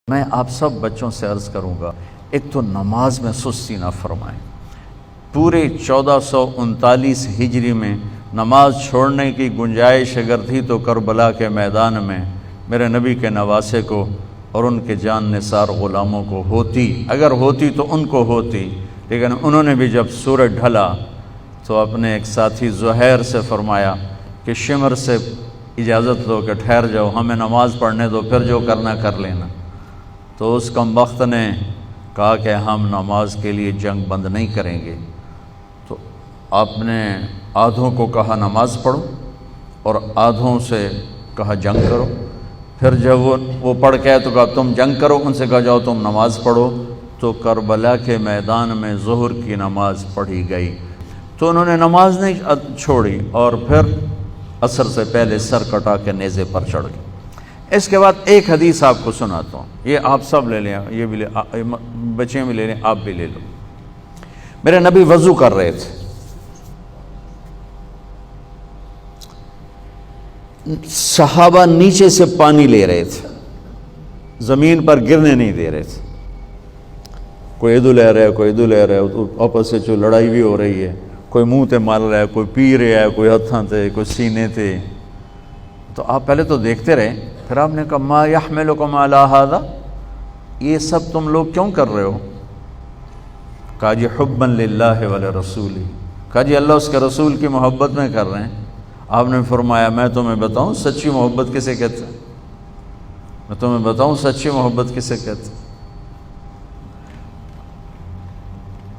میں آپ سب بچوں سے عرض کروں گا، ایک تو نماز میں سستی نہ فرمائیں۔ پورے 1439 ہجری میں نماز چھوڑنے کی گنجائش اگر تھی تو کربلا کے میدان میں میرے نبی کے نواسے کو اور ان کے جان نثار غلاموں کو ہوتی، اگر ہوتی تو ان کو ہوتی، لیکن انہوں نے بھی جب سورج ڈھلا تو اپنے ایک ساتھی زہیر سے فرمایا کہ شمر سے اجازت دو کہ ٹھہر جاؤ، ہمیں نماز پڑھنے دو، پھر جو کرنا کر لینا۔ تو اس کم بخت نے کہا کہ ہم نماز کے لیے جنگ بند نہیں کریں گے۔ تو آپ نے آدھوں کو کہا نماز پڑھو اور آدھوں سے کہا جنگ کرو۔ پھر جب وہ پڑھ کے تو کہا تم جنگ کرو، ان سے کہا جاؤ تم نماز پڑھو۔ تو کربلا کے میدان میں ظہر کی نماز پڑھی گئی، تو انہوں نے نماز نہیں چھوڑی اور پھر عصر سے پہلے سر کٹا کے نیزے پر چڑھ گئے۔ اس کے بعد ایک حدیث آپ کو سناتا ہوں، یہ آپ سب لے لیں، یہ بھی بچے بھی لے لیں، آپ بھی لے لو۔ میرے نبی وضو کر رہے تھے، صحابہ نیچے سے پانی لے رہے تھے، زمین پر گرنے نہیں دے رہے تھے۔ کوئی ادھر لے رہا ہے، کوئی ادھر لے رہا ہے، آپس سے جو لڑائی بھی ہو رہی ہے، کوئی منہ تے مال رہا ہے، کوئی پی رہا ہے، کوئی ہتھاں تے، کوئی سینے تے۔ تو آپ پہلے تو دیکھتے رہے، پھر آپ نے کہا ما یحملکم علی ھذا، یہ سب تم لوگ کیوں کر رہے ہو؟ کہا جی حبا للہ ولرسولہ، کہا جی اللہ اس کے رسول کی محبت میں کر رہے ہیں۔ آپ نے فرمایا میں تمہیں بتاؤں سچی محبت کسے کہتے ہیں؟ میں تمہیں بتاؤں سچی محبت کسے کہتے ہیں؟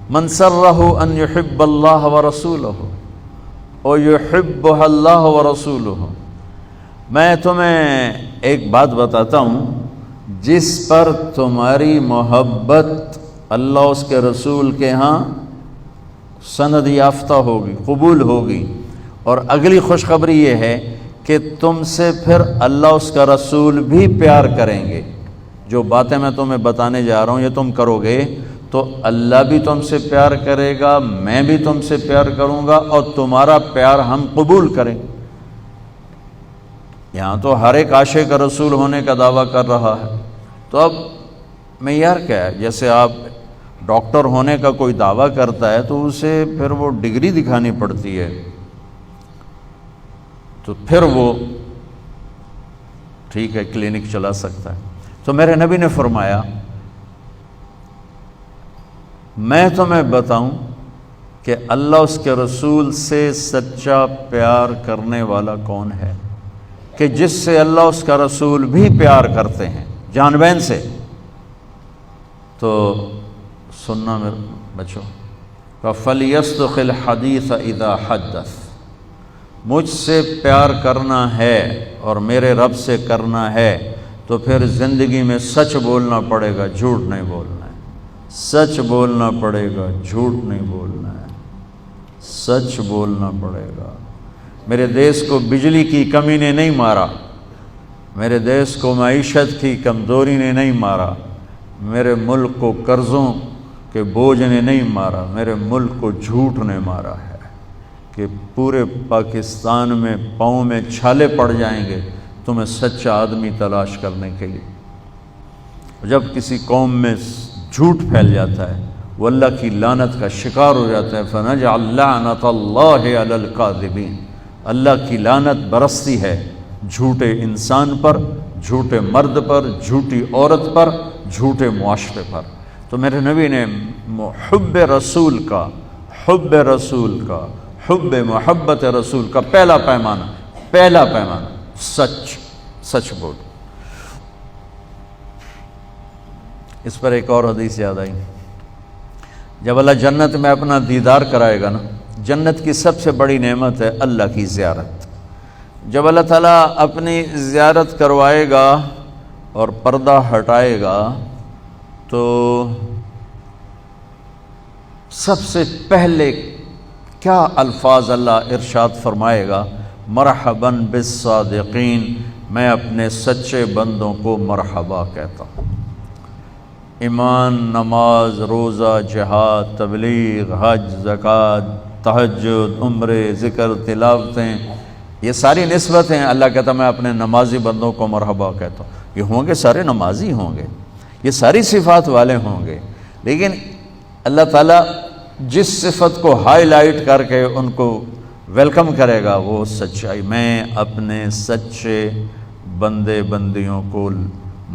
من سرہ ان یحب اللہ ورسولہ ویحبہ اللہ ورسولہ۔ میں تمہیں ایک بات بتاتا ہوں، جس پر تمہاری محبت اللہ اس کے رسول کے ہاں سند یافتہ ہوگی، قبول ہوگی، اور اگلی خوشخبری یہ ہے کہ تم سے پھر اللہ اس کا رسول بھی پیار کریں گے۔ جو باتیں میں تمہیں بتانے جا رہا ہوں یہ تم کرو گے تو اللہ بھی تم سے پیار کرے گا، میں بھی تم سے پیار کروں گا، اور تمہارا پیار ہم قبول کریں گے۔ یہاں تو ہر ایک عاشق رسول ہونے کا دعویٰ کر رہا ہے، تو اب معیار کیا ہے؟ جیسے آپ ڈاکٹر ہونے کا کوئی دعویٰ کرتا ہے تو اسے پھر وہ ڈگری دکھانی پڑتی ہے، تو پھر وہ ٹھیک ہے کلینک چلا سکتا ہے۔ تو میرے نبی نے فرمایا میں تمہیں بتاؤں کہ اللہ اس کے رسول سے سچا پیار کرنے والا کون ہے، کہ جس سے اللہ اس کا رسول بھی پیار کرتے ہیں جان بین سے۔ تو سننا میرے بچوں، فَلْيَصْدُقِ الْحَدِيثَ إِذَا حَدَّثَ، مجھ سے پیار کرنا ہے اور میرے رب سے کرنا ہے تو پھر زندگی میں سچ بولنا پڑے گا، جھوٹ نہیں بولنا ہے۔ سچ بولنا پڑے گا، جھوٹ نہیں بولنا ہے، سچ بولنا پڑے گا۔ میرے دیس کو بجلی کی کمی نے نہیں مارا، میرے دیس کو معیشت کی کمزوری نے نہیں مارا، میرے ملک کو قرضوں کے بوجھ نے نہیں مارا، میرے ملک کو جھوٹ نے مارا ہے کہ پورے پاکستان میں پاؤں میں چھالے پڑ جائیں گے تمہیں سچا آدمی تلاش کرنے کے لیے۔ جب کسی قوم میں جھوٹ پھیل جاتا ہے وہ اللہ کی لعنت کا شکار ہو جاتا ہے، فَنَجْعَلْ لَعْنَةَ اللَّهِ عَلَى الْكَاذِبِينَ، اللہ کی لعنت برستی ہے جھوٹے انسان پر، جھوٹے مرد پر، جھوٹی عورت پر، جھوٹے معاشرے پر۔ تو میرے نبی نے حب رسول کا، حب رسول کا، حب محبت رسول کا پہلا پیمانہ سچ بول۔ اس پر ایک اور حدیث یاد آئی، جب اللہ جنت میں اپنا دیدار کرائے گا نا، جنت کی سب سے بڑی نعمت ہے اللہ کی زیارت۔ جب اللہ تعالیٰ اپنی زیارت کروائے گا اور پردہ ہٹائے گا تو سب سے پہلے کیا الفاظ اللہ ارشاد فرمائے گا؟ مرحباً بالصادقین، میں اپنے سچے بندوں کو مرحبا کہتا ہوں۔ ایمان، نماز، روزہ، جہاد، تبلیغ، حج، زکوٰۃ، تہجد، عمرے، ذکر، تلاوتیں، یہ ساری نسبت ہیں۔ اللہ کہتا میں اپنے نمازی بندوں کو مرحبا کہتا ہوں۔ یہ ہوں گے سارے نمازی ہوں گے، یہ ساری صفات والے ہوں گے، لیکن اللہ تعالیٰ جس صفت کو ہائی لائٹ کر کے ان کو ویلکم کرے گا وہ سچائی۔ میں اپنے سچے بندے بندیوں کو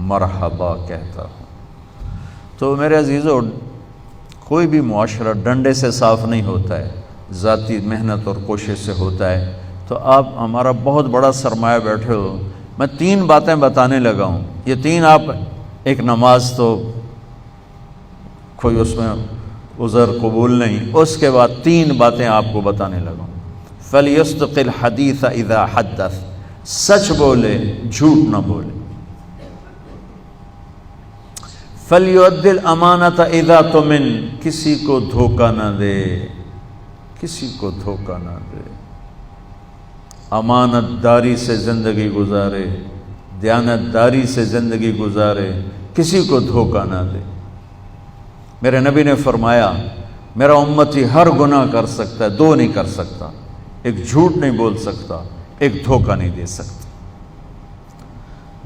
مرحبا کہتا ہوں۔ تو میرے عزیزو، کوئی بھی معاشرہ ڈنڈے سے صاف نہیں ہوتا ہے، ذاتی محنت اور کوشش سے ہوتا ہے۔ تو آپ ہمارا بہت بڑا سرمایہ بیٹھے ہو، میں 3 باتیں بتانے لگا ہوں، یہ 3 آپ، ایک نماز تو کوئی اس میں عذر قبول نہیں، اس کے بعد 3 باتیں آپ کو بتانے لگا ہوں۔ فَلْيَصْدِقِ الْحَدِيثَ إِذَا حَدَّثَ، سچ بولے جھوٹ نہ بولے۔ فَلْيُؤَدِّ الْأَمَانَةَ إِذَا تُؤْمِنَ، کسی کو دھوکہ نہ دے، کسی کو دھوکہ نہ دے، امانت داری سے زندگی گزارے، دیانت داری سے زندگی گزارے، کسی کو دھوکہ نہ دے۔ میرے نبی نے فرمایا میرا امتی ہر گناہ کر سکتا ہے، 2 نہیں کر سکتا، ایک جھوٹ نہیں بول سکتا، ایک دھوکہ نہیں دے سکتا۔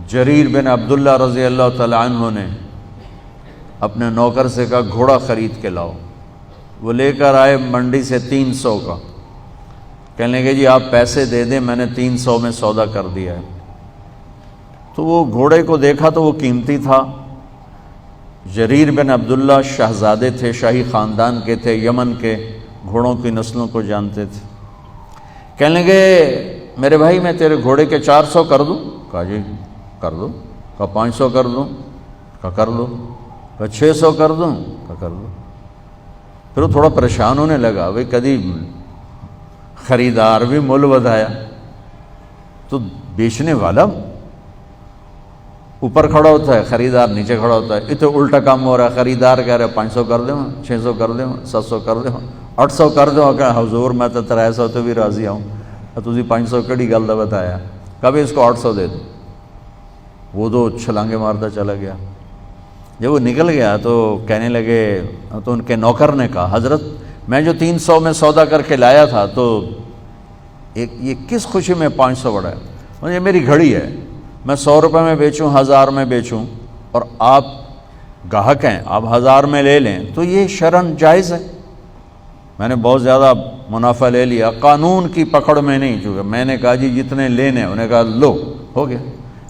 جریر بن عبداللہ رضی اللہ تعالی عنہ نے اپنے نوکر سے کہا گھوڑا خرید کے لاؤ، وہ لے کر آئے منڈی سے 300 کا، کہنے لگے جی آپ پیسے دے دیں، میں نے 300 میں سودا کر دیا ہے۔ تو وہ گھوڑے کو دیکھا تو وہ قیمتی تھا۔ جریر بن عبداللہ شہزادے تھے، شاہی خاندان کے تھے، یمن کے گھوڑوں کی نسلوں کو جانتے تھے۔ کہنے لگے میرے بھائی میں تیرے گھوڑے کے 400 کر دوں؟ کہا جی کر دو۔ کہا 500 کر دوں؟ کہا کر دو۔ کہا 600 کر دوں؟ کہا کر دو۔ پھر وہ تھوڑا پریشان ہونے لگا، بھئی کدی خریدار بھی مول ودایا، تو بیچنے والا اوپر کھڑا ہوتا ہے، خریدار نیچے کھڑا ہوتا ہے، یہ تو الٹا کام ہو رہا ہے۔ خریدار کہہ رہے 500 کر دوں، 600 کر دوں، 700 کر دوں، 800 کر دوں۔ کہ حضور میں تو 300 تو بھی راضی ہوں، تسی 500 کڑی گل دا بتایا، کبھی اس کو 800 دے دو۔ وہ تو چھلانگے مارتا چلا گیا۔ جب وہ نکل گیا تو کہنے لگے، تو ان کے نوکر نے کہا حضرت میں جو 300 میں سودا کر کے لایا تھا تو یہ کس خوشی میں 500 بڑھا ہے؟ یہ میری گھڑی ہے، میں 100 روپے میں بیچوں، 1000 میں بیچوں، اور آپ گاہک ہیں، آپ 1000 میں لے لیں تو یہ شرعاً جائز ہے۔ میں نے بہت زیادہ منافع لے لیا، قانون کی پکڑ میں نہیں، چونکہ میں نے کہا جی جتنے لینے، انہوں نے کہا لو، ہو گیا۔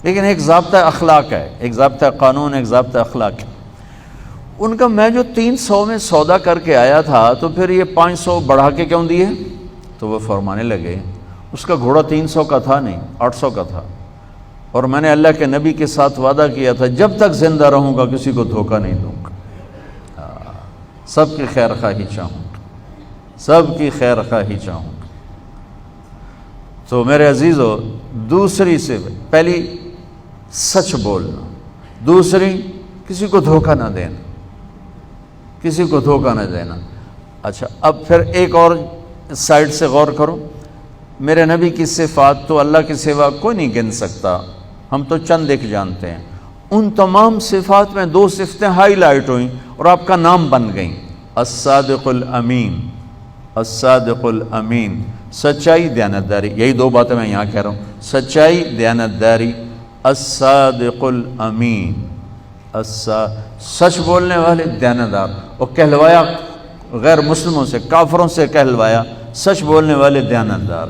لیکن ایک ضابطہ اخلاق ہے، ایک ضابطہ قانون، ایک ضابطہ اخلاق ہے۔ ان کا میں جو 300 میں سودا کر کے آیا تھا تو پھر یہ 500 بڑھا کے کیوں دیے؟ تو وہ فرمانے لگے اس کا گھوڑا 300 کا تھا نہیں، 800 کا تھا، اور میں نے اللہ کے نبی کے ساتھ وعدہ کیا تھا جب تک زندہ رہوں گا کسی کو دھوکہ نہیں دوں گا، سب کی خیر خواہی چاہوں گا، سب کی خیر خواہی چاہوں گا۔ تو میرے عزیزو، دوسری سے پہلی سچ بولنا، دوسری کسی کو دھوکہ نہ دینا، کسی کو دھوکہ نہ دینا۔ اچھا اب پھر ایک اور سائڈ سے غور کرو، میرے نبی کی صفات تو اللہ کے سوا کوئی نہیں گن سکتا، ہم تو چند ایک جانتے ہیں۔ ان تمام صفات میں 2 صفتیں ہائی لائٹ ہوئیں اور آپ کا نام بن گئیں، الصادق الامین، الصادق الامین، سچائی، دیانتداری، یہی 2 باتیں میں یہاں کہہ رہا ہوں، سچائی، دیانتداری، الصادق الامین، سچ بولنے والے، دیانتدار، اور کہلوایا غیر مسلموں سے، کافروں سے کہلوایا سچ بولنے والے، دیانتدار۔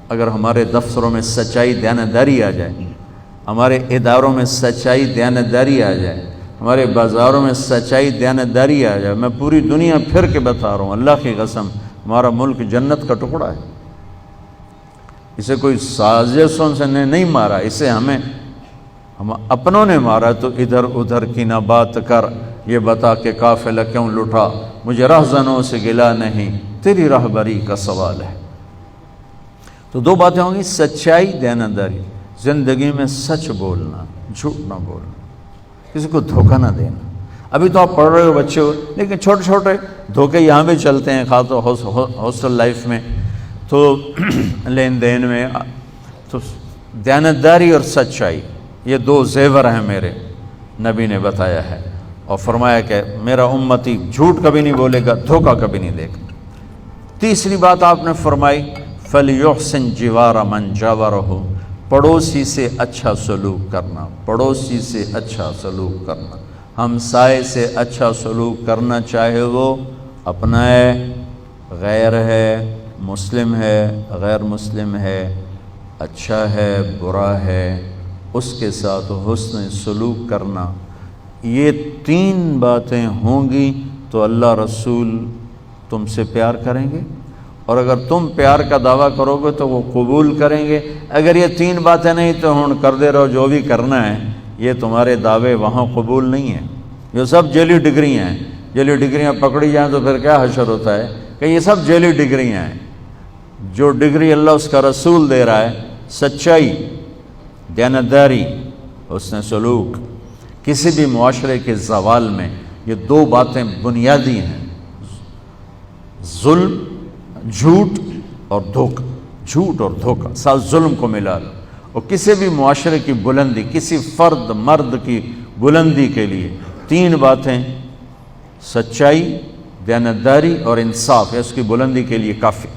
اگر ہمارے دفتروں میں سچائی، دیانتداری آ جائے، ہمارے اداروں میں سچائی، دیانتداری آ جائے، ہمارے بازاروں میں سچائی، دیانتداری آ جائے، میں پوری دنیا پھر کے بتا رہا ہوں، اللہ کی قسم ہمارا ملک جنت کا ٹکڑا ہے۔ اسے کوئی سازشوں سے نہیں مارا، اسے ہم اپنوں نے مارا۔ تو ادھر ادھر کی نہ بات کر، یہ بتا کہ قافلہ کیوں لٹا، مجھے رہزنوں سے گلا نہیں، تیری رہبری کا سوال ہے۔ تو 2 باتیں ہوں گی، سچائی، دیانتداری، زندگی میں سچ بولنا، جھوٹ نہ بولنا، کسی کو دھوکہ نہ دینا۔ ابھی تو آپ پڑھ رہے ہو، بچے ہو، لیکن چھوٹے چھوٹے دھوکے یہاں بھی چلتے ہیں، خاص طور ہاسٹل لائف میں، تو لین دین میں۔ تو دیانتداری اور سچائی، یہ 2 زیور ہیں میرے، نبی نے بتایا ہے، اور فرمایا کہ میرا امتی جھوٹ کبھی نہیں بولے گا، دھوکہ کبھی نہیں دے گا۔ تیسری بات آپ نے فرمائی، فَلْيُحْسِنْ جِوَارَ مَنْ جَاوَرَهُ، پڑوسی سے اچھا سلوک کرنا، پڑوسی سے اچھا سلوک کرنا۔ ہمسائے سے اچھا سلوک کرنا، چاہے وہ اپنا ہے، غیر ہے، مسلم ہے، غیر مسلم ہے، اچھا ہے، برا ہے، اس کے ساتھ حسن سلوک کرنا۔ یہ 3 باتیں ہوں گی تو اللہ رسول تم سے پیار کریں گے، اور اگر تم پیار کا دعویٰ کرو گے تو وہ قبول کریں گے۔ اگر یہ 3 باتیں نہیں تو ہن کر دے رہو جو بھی کرنا ہے، یہ تمہارے دعوے وہاں قبول نہیں ہیں۔ یہ سب جعلی ڈگریاں ہیں، جعلی ڈگریاں پکڑی جائیں تو پھر کیا حشر ہوتا ہے کہ یہ سب جعلی ڈگریاں ہیں۔ جو ڈگری اللہ اس کا رسول دے رہا ہے، سچائی، دیانتداری، حسن سلوک، کسی بھی معاشرے کے زوال میں یہ 2 باتیں بنیادی ہیں، ظلم، جھوٹ اور دھوکہ، جھوٹ اور دھوکہ، ساتھ ظلم کو ملا لو۔ اور کسی بھی معاشرے کی بلندی، کسی فرد مرد کی بلندی کے لیے 3 باتیں، سچائی، دیانتداری اور انصاف، ہے اس کی بلندی کے لیے کافی۔